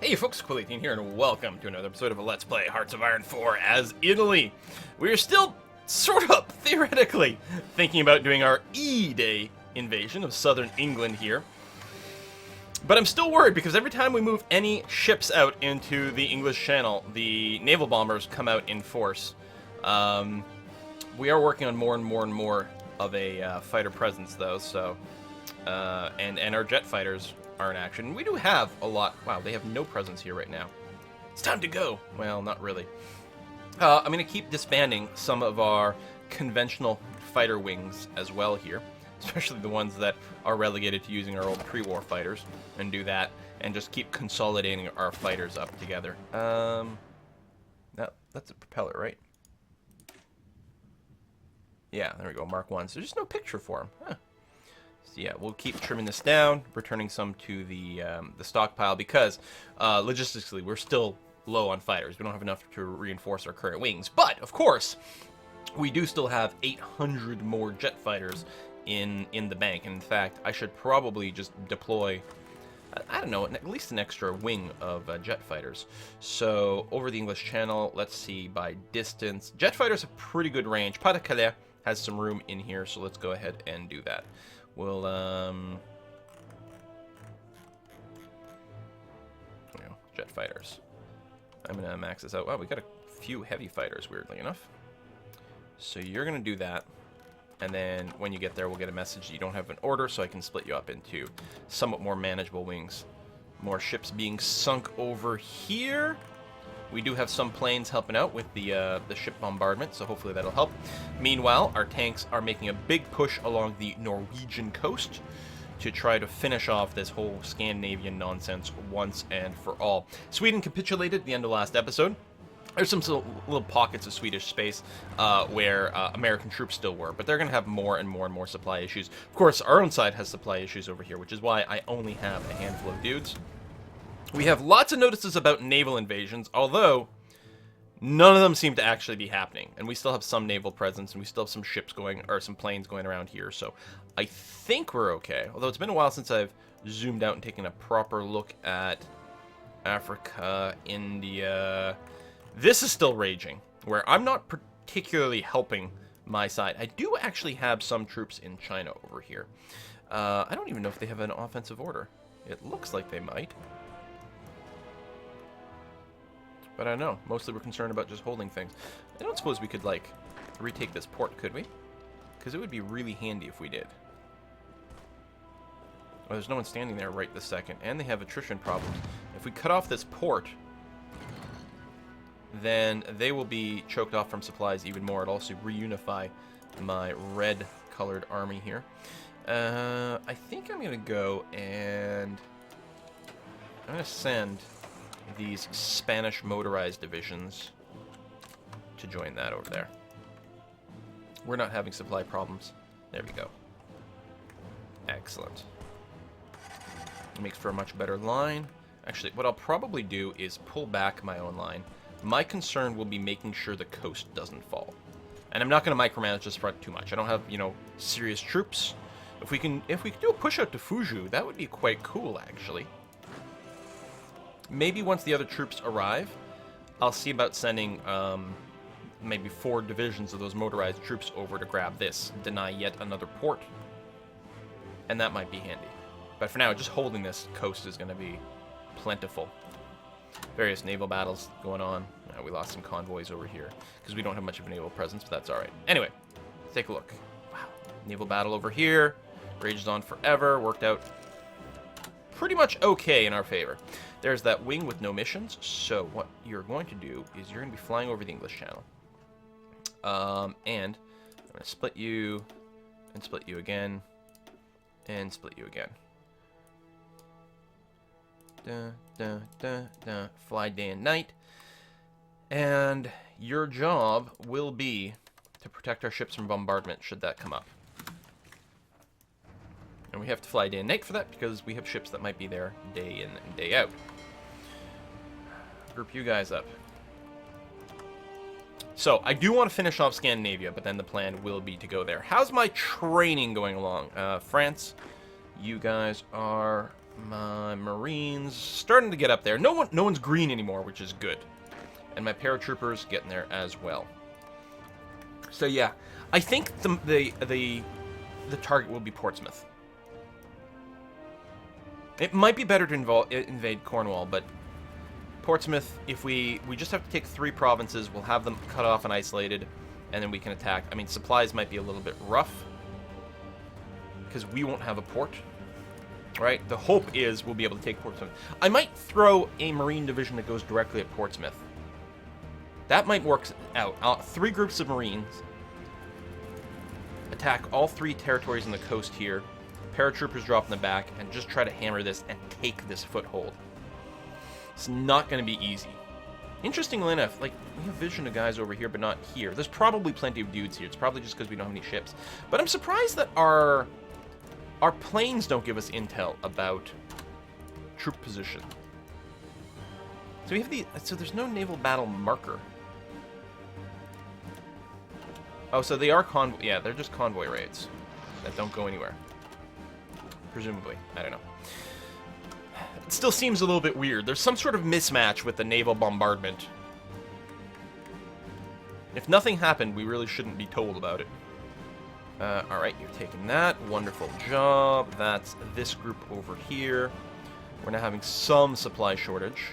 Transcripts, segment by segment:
Hey folks, Quill18 here, and welcome to another episode of a Let's Play Hearts of Iron 4 as Italy. We are still, sort of, theoretically, thinking about doing our E-Day invasion of southern England here. But I'm still worried, because every time we move any ships out into the English Channel, the naval bombers come out in force. We are working on more and more of a fighter presence, though, so... and our jet fighters are in action. We do have a lot. Wow, they have no presence here right now. It's time to go. Well, not really. I'm going to keep disbanding some of our conventional fighter wings as well here, especially the ones that are relegated to using our old pre-war fighters, and do that, and just keep consolidating our fighters up together. That's a propeller, right? Yeah, there we go, Mark 1. So there's no picture for him. Huh. So yeah, we'll keep trimming this down, returning some to the stockpile, because logistically we're still low on fighters. We don't have enough to reinforce our current wings. But, of course, we do still have 800 more jet fighters in the bank. And in fact, I should probably just deploy, I don't know, at least an extra wing of jet fighters. So, over the English Channel, let's see, by distance. Jet fighters have pretty good range. Pas-de-Calais has some room in here, so let's go ahead and do that. We'll, jet fighters. I'm going to max this out. Wow, we got a few heavy fighters, weirdly enough. So you're going to do that. And then when you get there, we'll get a message that you don't have an order, so I can split you up into somewhat more manageable wings. More ships being sunk over here. We do have some planes helping out with the ship bombardment, so hopefully that'll help. Meanwhile, our tanks are making a big push along the Norwegian coast to try to finish off this whole Scandinavian nonsense once and for all. Sweden capitulated at the end of last episode. There's some little pockets of Swedish space where American troops still were, but they're going to have more and more supply issues. Of course, our own side has supply issues over here, which is why I only have a handful of dudes. We have lots of notices about naval invasions, although none of them seem to actually be happening. And we still have some naval presence, and we still have some ships going, or some planes going around here, so I think we're okay. Although it's been a while since I've zoomed out and taken a proper look at Africa, India. This is still raging, where I'm not particularly helping my side. I do actually have some troops in China over here. I don't even know if they have an offensive order. It looks like they might. But I don't know. Mostly we're concerned about just holding things. I don't suppose we could, like, retake this port, could we? Because it would be really handy if we did. Well, there's no one standing there right this second. And they have attrition problems. If we cut off this port, then they will be choked off from supplies even more. It'll also reunify my red-colored army here. I think I'm going to go and... I'm going to send these Spanish motorized divisions to join that over there. We're not having supply problems. There we go. Excellent. It makes for a much better line. Actually, what I'll probably do is pull back my own line. My concern will be making sure the coast doesn't fall. And I'm not going to micromanage this front too much. I don't have, you know, serious troops. If we can do a push out to Fuju, that would be quite cool, actually. Maybe once the other troops arrive, I'll see about sending maybe 4 divisions of those motorized troops over to grab this, deny yet another port, and that might be handy. But for now, just holding this coast is going to be plentiful. Various naval battles going on. We lost some convoys over here because we don't have much of a naval presence, but that's all right. Anyway, let's take a look. Wow, naval battle over here. Raged on forever. Worked out pretty much okay in our favor. There's that wing with no missions, so what you're going to do is you're going to be flying over the English Channel. And I'm going to split you, and split you again, and split you again. Fly day and night. And your job will be to protect our ships from bombardment should that come up. And we have to fly day and night for that because we have ships that might be there day in and day out. Group you guys up. So, I do want to finish off Scandinavia, but then the plan will be to go there. How's my training going along? France, you guys are My Marines starting to get up there. No one's green anymore, which is good. And my paratroopers getting there as well. So yeah, I think the target will be Portsmouth. It might be better to invade Cornwall, but Portsmouth, if we just have to take 3 provinces, we'll have them cut off and isolated, and then we can attack. I mean, supplies might be a little bit rough, because we won't have a port, right? The hope is we'll be able to take Portsmouth. I might throw a Marine division that goes directly at Portsmouth. That might work out. 3 groups of Marines attack all 3 territories on the coast here, paratroopers drop in the back, and just try to hammer this and take this foothold. It's not going to be easy. Interestingly enough, like, we have vision of guys over here, but not here. There's probably plenty of dudes here. It's probably just because we don't have any ships. But I'm surprised that our planes don't give us intel about troop position. So we have so there's no naval battle marker. Oh, so they are convoy. Yeah, they're just convoy raids that don't go anywhere. Presumably, I don't know. It still seems a little bit weird. There's some sort of mismatch with the naval bombardment. If nothing happened, we really shouldn't be told about it. Alright, you're taking that. Wonderful job. That's this group over here. We're now having some supply shortage,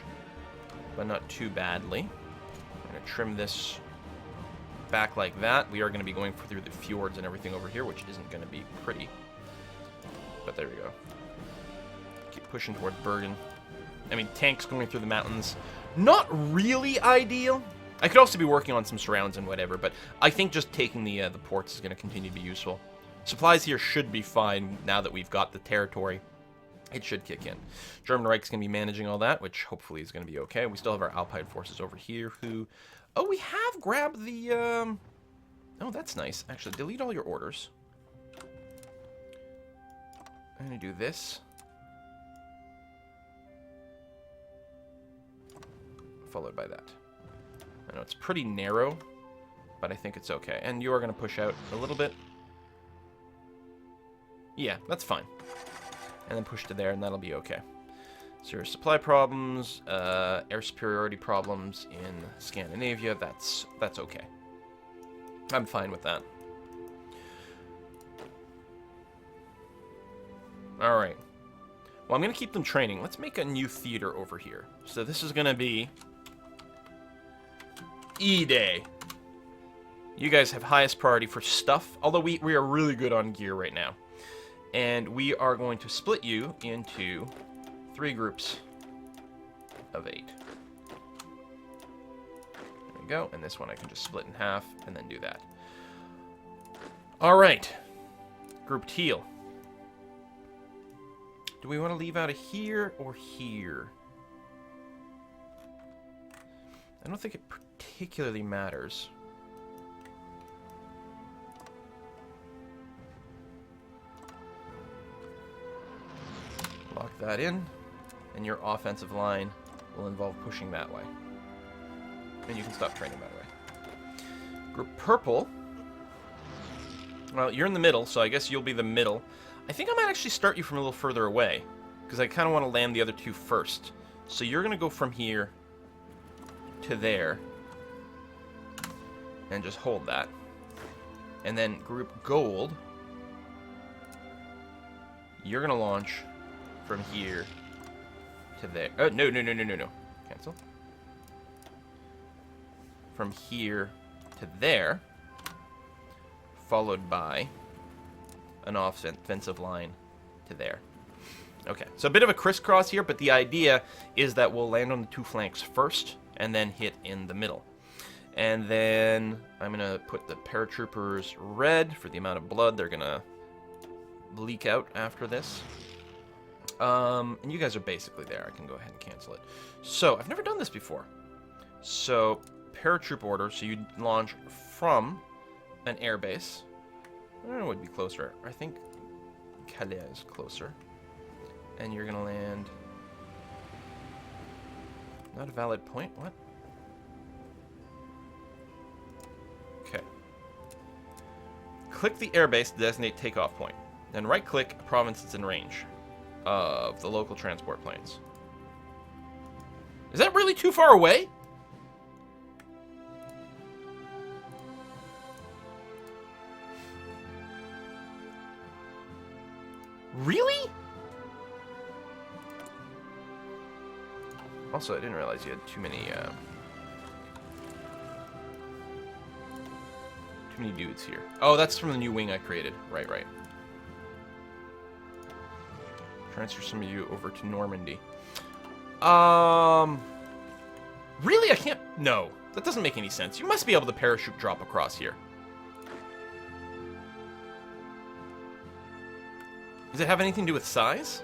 but not too badly. I'm going to trim this back like that. We are going to be going through the fjords and everything over here, which isn't going to be pretty. But there we go. Keep pushing toward Bergen. I mean, tanks going through the mountains. Not really ideal. I could also be working on some surrounds and whatever, but I think just taking the ports is going to continue to be useful. Supplies here should be fine now that we've got the territory. It should kick in. German Reich's going to be managing all that, which hopefully is going to be okay. We still have our Alpine forces over here who... Oh, we have grabbed the... Oh, that's nice. Actually, delete all your orders. I'm going to do this. Followed by that. I know it's pretty narrow, but I think it's okay. And you are going to push out a little bit. Yeah, that's fine. And then push to there, and that'll be okay. Serious supply problems, air superiority problems in Scandinavia. That's okay. I'm fine with that. All right. Well, I'm going to keep them training. Let's make a new theater over here. So this is going to be E-Day. You guys have highest priority for stuff, although we are really good on gear right now. And we are going to split you into 3 groups of 8. There we go. And this one I can just split in half and then do that. All right. Group Teal. Do we want to leave out of here or here? I don't think it particularly matters. Lock that in, and your offensive line will involve pushing that way. And you can stop training that way. Group Purple. Well, you're in the middle, so I guess you'll be the middle. I think I might actually start you from a little further away, because I kind of want to land the other 2 first. So you're going to go from here to there, and just hold that. And then Group Gold, you're going to launch from here to there. Oh, no. Cancel. From here to there, followed by an offensive line to there. Okay, so a bit of a crisscross here, but the idea is that we'll land on the 2 flanks first, and then hit in the middle. And then I'm going to put the paratroopers red for the amount of blood they're going to leak out after this. And you guys are basically there. I can go ahead and cancel it. So, I've never done this before. So, paratroop order. So, you launch from an airbase. I don't know what would be closer. I think Calais is closer. And you're going to land... Not a valid point? What? Okay. Click the airbase to designate takeoff point. Then right-click a province that's in range. of the local transport planes. Is that really too far away? Really? Also, I didn't realize you had too many dudes here. Oh, that's from the new wing I created. Right, right. Transfer some of you over to Normandy. Really? I can't... No. That doesn't make any sense. You must be able to parachute drop across here. Does it have anything to do with size?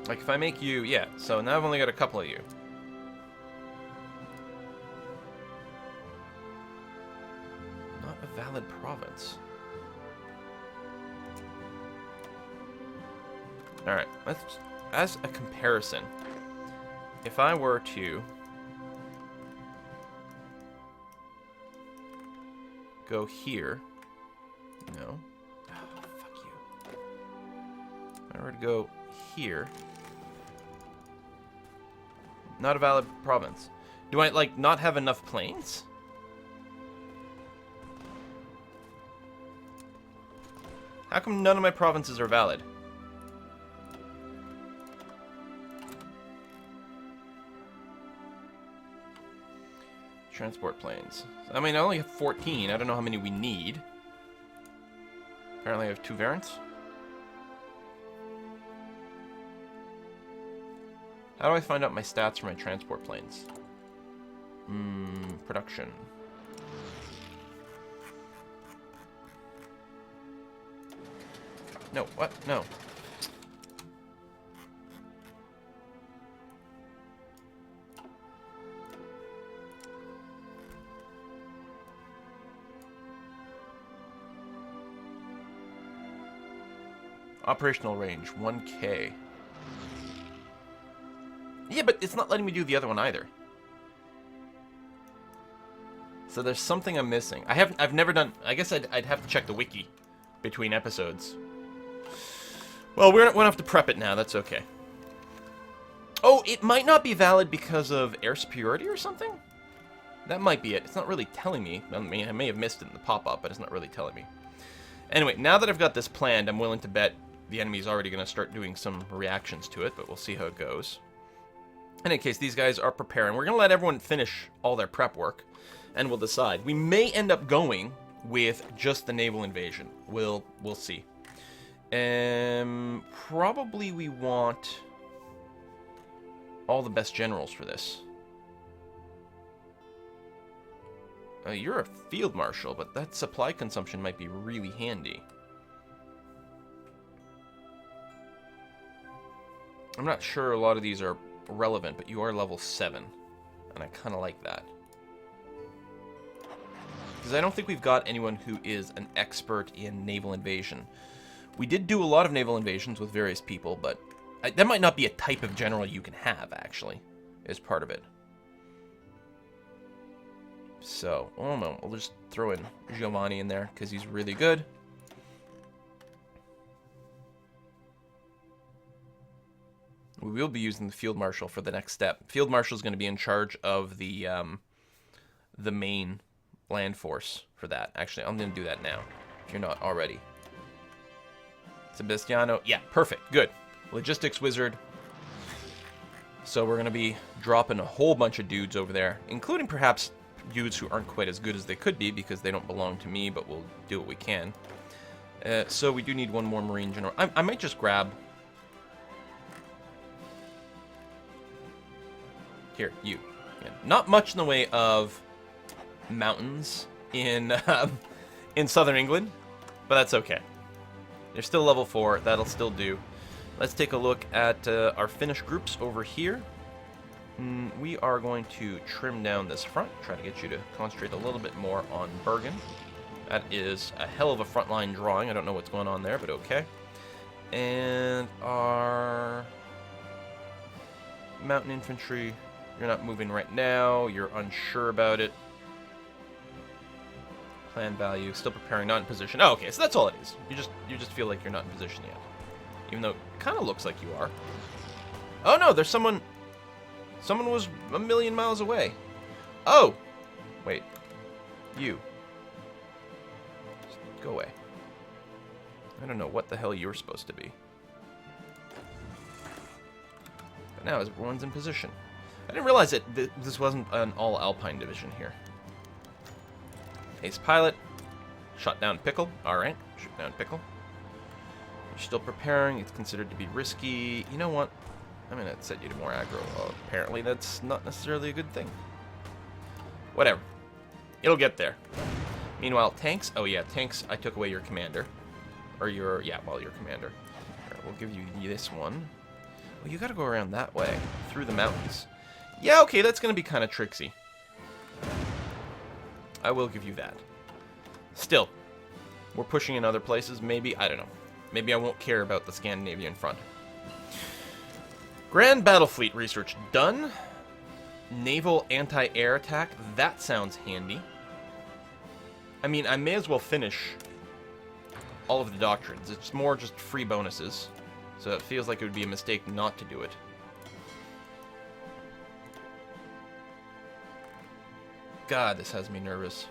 Like, if I make you... Yeah, so now I've only got a couple of you. Not a valid province. Alright, let's... As a comparison, if I were to go here... No. Oh, fuck you. If I were to go here... Not a valid province. Do I, like, not have enough planes? How come none of my provinces are valid? Transport planes. I mean, I only have 14. I don't know how many we need. Apparently I have 2 variants. How do I find out my stats for my transport planes? Production. No, what? No. Operational range, 1K. Yeah, but it's not letting me do the other one either. So there's something I'm missing. I've never done... I guess I'd have to check the wiki between episodes. Well, we won't have to prep it now. That's okay. Oh, it might not be valid because of air superiority or something? That might be it. It's not really telling me. I mean, I may have missed it in the pop-up, but it's not really telling me. Anyway, now that I've got this planned, I'm willing to bet the enemy's already going to start doing some reactions to it, but we'll see how it goes. In any case, these guys are preparing. We're going to let everyone finish all their prep work, and we'll decide. We may end up going with just the naval invasion. We'll see. Probably we want all the best generals for this. You're a field marshal, but that supply consumption might be really handy. I'm not sure a lot of these are relevant, but you are level 7, and I kind of like that. Because I don't think we've got anyone who is an expert in naval invasion. We did do a lot of naval invasions with various people, but that might not be a type of general you can have, actually, as part of it. So, oh no, we'll just throw in Giovanni in there, because he's really good. We will be using the Field Marshal for the next step. Field Marshal is going to be in charge of the main land force for that. Actually, I'm going to do that now, if you're not already. Sebastiano, yeah, perfect, good. Logistics wizard. So we're going to be dropping a whole bunch of dudes over there, including perhaps dudes who aren't quite as good as they could be because they don't belong to me, but we'll do what we can. So we do need one more Marine General. I might just grab... Here, you. Yeah. Not much in the way of mountains in southern England, but that's okay. They're still level 4. That'll still do. Let's take a look at our Finnish groups over here. We are going to trim down this front, try to get you to concentrate a little bit more on Bergen. That is a hell of a frontline drawing. I don't know what's going on there, but okay. And our mountain infantry, you're not moving right now. You're unsure about it. Plan value, still preparing, not in position. Oh, okay, so that's all it is. You just feel like you're not in position yet. Even though it kind of looks like you are. Oh no, there's someone... Someone was a million miles away. Oh! Wait. You. Just go away. I don't know what the hell you're supposed to be. But now everyone's in position. I didn't realize that this wasn't an all-Alpine division here. Ace Pilot. Shot down Pickle. Alright. Shoot down Pickle. You're still preparing. It's considered to be risky. You know what? I'm going to set you to more aggro. Well, apparently that's not necessarily a good thing. Whatever. It'll get there. Meanwhile, tanks. Oh yeah, tanks. I took away your commander. Or your... Yeah, well, your commander. Alright, we'll give you this one. Well, you got to go around that way. Through the mountains. Yeah, okay, that's going to be kind of tricksy. I will give you that. Still. We're pushing in other places. Maybe. I don't know. Maybe I won't care about the Scandinavian front. Grand Battle Fleet research done. Naval anti-air attack. That sounds handy. I mean, I may as well finish all of the doctrines. It's more just free bonuses. So it feels like it would be a mistake not to do it. God, this has me nervous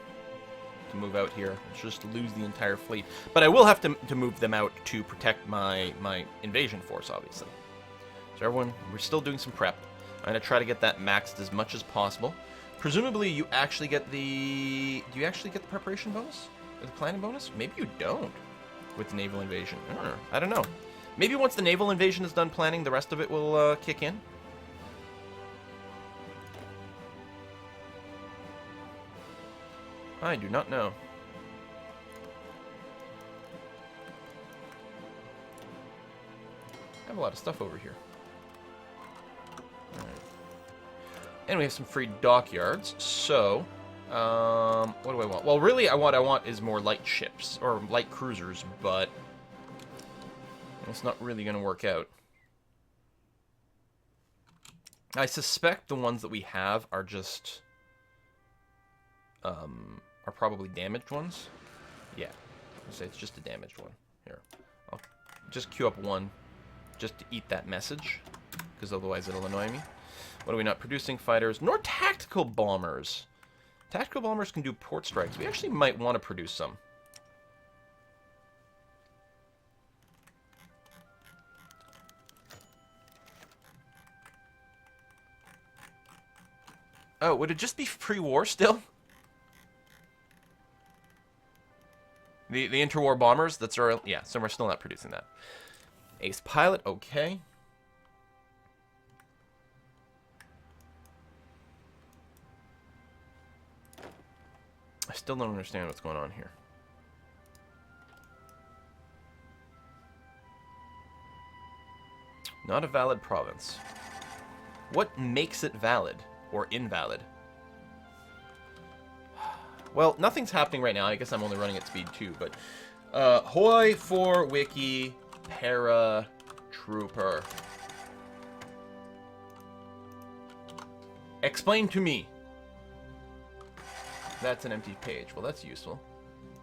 to move out here. It's just to lose the entire fleet. But I will have to move them out to protect my invasion force, obviously. So everyone, we're still doing some prep. I'm going to try to get that maxed as much as possible. Presumably, you actually get the... Do you actually get the preparation bonus? Or the planning bonus? Maybe you don't with the naval invasion. I don't know. Maybe once the naval invasion is done planning, the rest of it will kick in. I do not know. I have a lot of stuff over here. Alright. And we have some free dockyards, so... what do I want? Well, really, what I want is more light ships, or light cruisers, but... it's not really going to work out. I suspect the ones that we have are just... are probably damaged ones. Yeah. I'll say it's just a damaged one. Here. I'll just queue up one just to eat that message, because otherwise it'll annoy me. What are we not producing? Fighters, nor tactical bombers. Tactical bombers can do port strikes. We actually might want to produce some. Oh, would it just be pre-war still? The interwar bombers, that's our... Yeah, so we're still not producing that. Ace Pilot, okay. I still don't understand what's going on here. Not a valid province. What makes it valid or invalid? Well, nothing's happening right now. I guess I'm only running at speed 2, but... Hoi for Wiki Paratrooper. Explain to me. That's an empty page. Well, that's useful.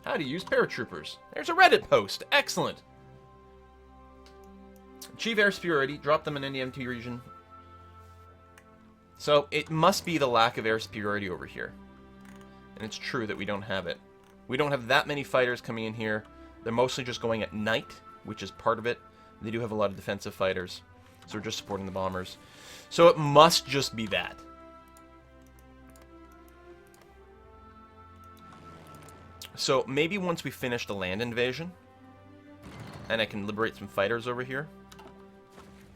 How to use paratroopers. There's a Reddit post. Excellent. Achieve air superiority. Drop them in any empty region. So, it must be the lack of air superiority over here. And it's true that we don't have it. We don't have that many fighters coming in here. They're mostly just going at night, which is part of it. They do have a lot of defensive fighters. So we're just supporting the bombers. So it must just be that. So maybe once we finish the land invasion, and I can liberate some fighters over here.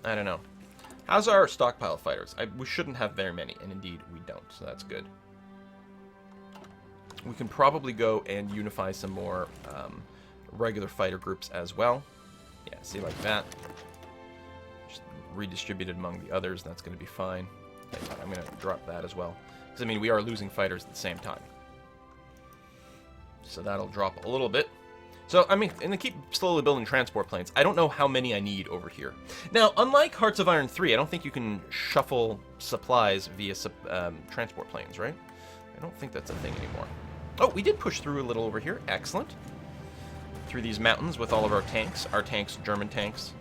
I don't know. How's our stockpile of fighters? We shouldn't have very many, and indeed we don't, so that's good. We can probably go and unify some more regular fighter groups as well. Yeah, see, like that. Just redistributed among the others, that's going to be fine. I'm going to drop that as well. Because, I mean, we are losing fighters at the same time. So that'll drop a little bit. So, I mean, and they keep slowly building transport planes. I don't know how many I need over here. Now, unlike Hearts of Iron 3, I don't think you can shuffle supplies via transport planes, right? I don't think that's a thing anymore. Oh, we did push through a little over here. Excellent. Through these mountains with all of our tanks. Our tanks, German tanks.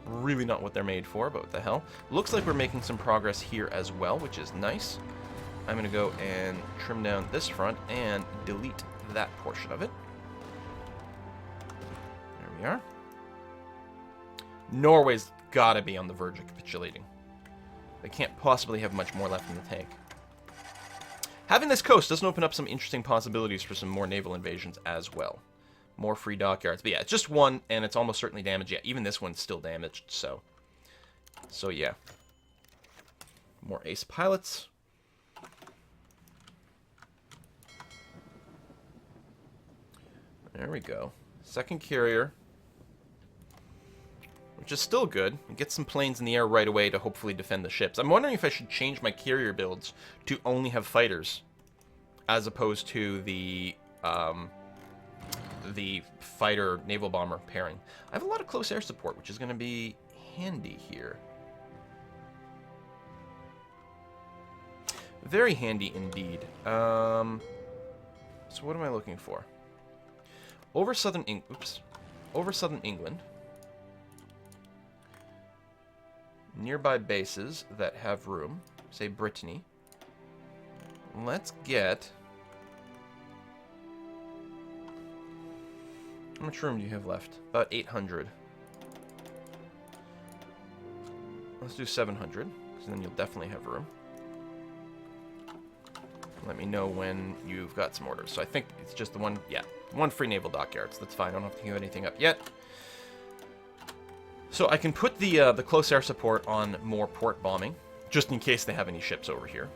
Really not what they're made for, but what the hell. Looks like we're making some progress here as well, which is nice. I'm going to go and trim down this front and delete that portion of it. There we are. Norway's got to be on the verge of capitulating. They can't possibly have much more left in the tank. Having this coast doesn't open up some interesting possibilities for some more naval invasions as well. More free dockyards. But yeah, it's just one, and it's almost certainly damaged. Yeah, even this one's still damaged, so yeah. More ace pilots. There we go. Second carrier. Which is still good. Get some planes in the air right away to hopefully defend the ships. I'm wondering if I should change my carrier builds to only have fighters, as opposed to the fighter naval bomber pairing. I have a lot of close air support, which is going to be handy here. Very handy indeed. So what am I looking for? Over southern England. Nearby bases that have room, say Brittany. Let's get... How much room do you have left? About 800. Let's do 700, because then you'll definitely have room. Let me know when you've got some orders. So I think it's just the one, yeah, one free naval dockyard, so that's fine. I don't have to give anything up yet. So I can put the close air support on more port bombing, just in case they have any ships over here.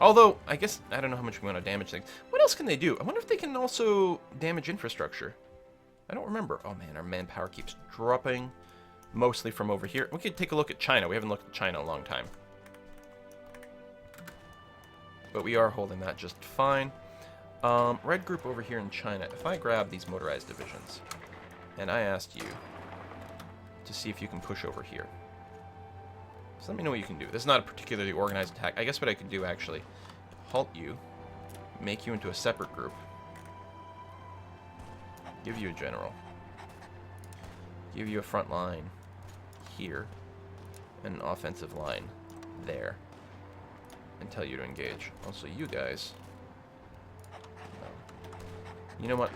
Although, I guess, I don't know how much we want to damage things. What else can they do? I wonder if they can also damage infrastructure. I don't remember. Oh man, our manpower keeps dropping, mostly from over here. We could take a look at China. We haven't looked at China in a long time. But we are holding that just fine. Red group over here in China. If I grab these motorized divisions, and I asked you to see if you can push over here. So let me know what you can do. This is not a particularly organized attack. I guess what I could do, actually, halt you, make you into a separate group, give you a general, give you a front line here, and an offensive line there, and tell you to engage. Also, you guys, you know what?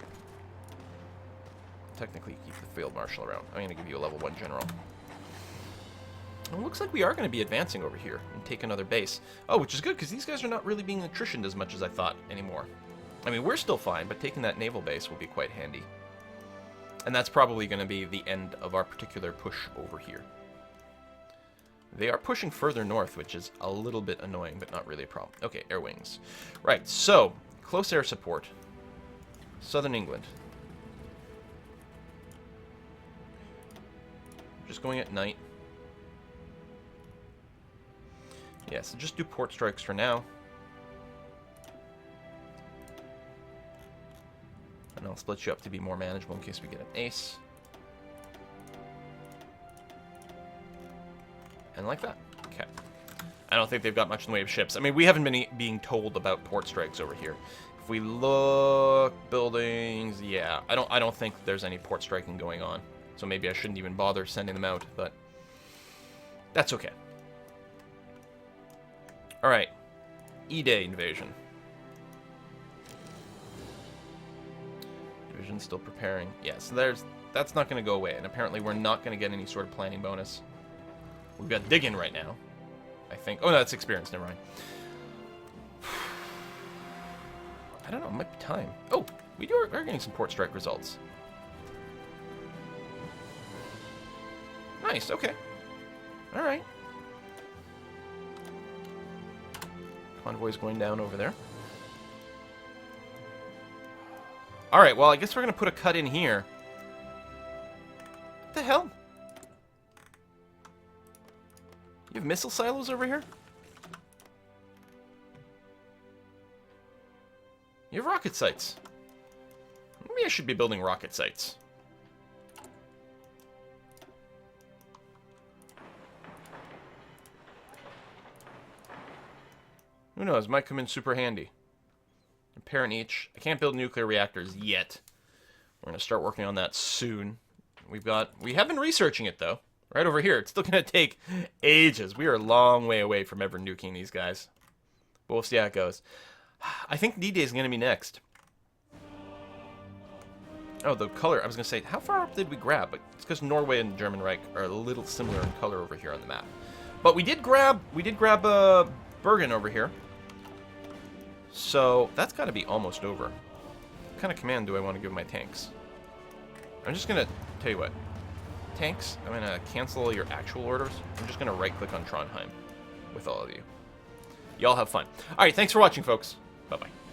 Technically, keep the field marshal around. I'm going to give you a level 1 general. It looks like we are going to be advancing over here and take another base. Oh, which is good, because these guys are not really being attritioned as much as I thought anymore. I mean, we're still fine, but taking that naval base will be quite handy. And that's probably going to be the end of our particular push over here. They are pushing further north, which is a little bit annoying, but not really a problem. Okay, air wings. Right, so, close air support. Southern England. Just going at night. Yeah, so just do port strikes for now. And I'll split you up to be more manageable in case we get an ace. And like that. Okay. I don't think they've got much in the way of ships. I mean, we haven't been being told about port strikes over here. If we look, buildings, yeah. I don't think there's any port striking going on. So maybe I shouldn't even bother sending them out, but that's okay. Alright. E-Day invasion. Division's still preparing. Yeah, so that's not going to go away, and apparently we're not going to get any sort of planning bonus. We've got dig-in right now, I think. Oh, no, that's experience. Never mind. I don't know. It might be time. Oh, we are getting some port strike results. Nice. Okay. All right. Convoy's going down over there. All right. Well, I guess we're going to put a cut in here. What the hell? You have missile silos over here? You have rocket sites. Maybe I should be building rocket sites. Who knows? Might come in super handy. A pair in each. I can't build nuclear reactors yet. We're going to start working on that soon. We have been researching it, though. Right over here. It's still going to take ages. We are a long way away from ever nuking these guys. But we'll see how it goes. I think D-Day is going to be next. Oh, the color. I was going to say, how far up did we grab? But it's because Norway and German Reich are a little similar in color over here on the map. But we did grab Bergen over here. So that's got to be almost over. What kind of command do I want to give my tanks? I'm just going to tell you what. Tanks, I'm going to cancel your actual orders. I'm just going to right-click on Trondheim with all of you. Y'all have fun. All right, thanks for watching, folks. Bye-bye.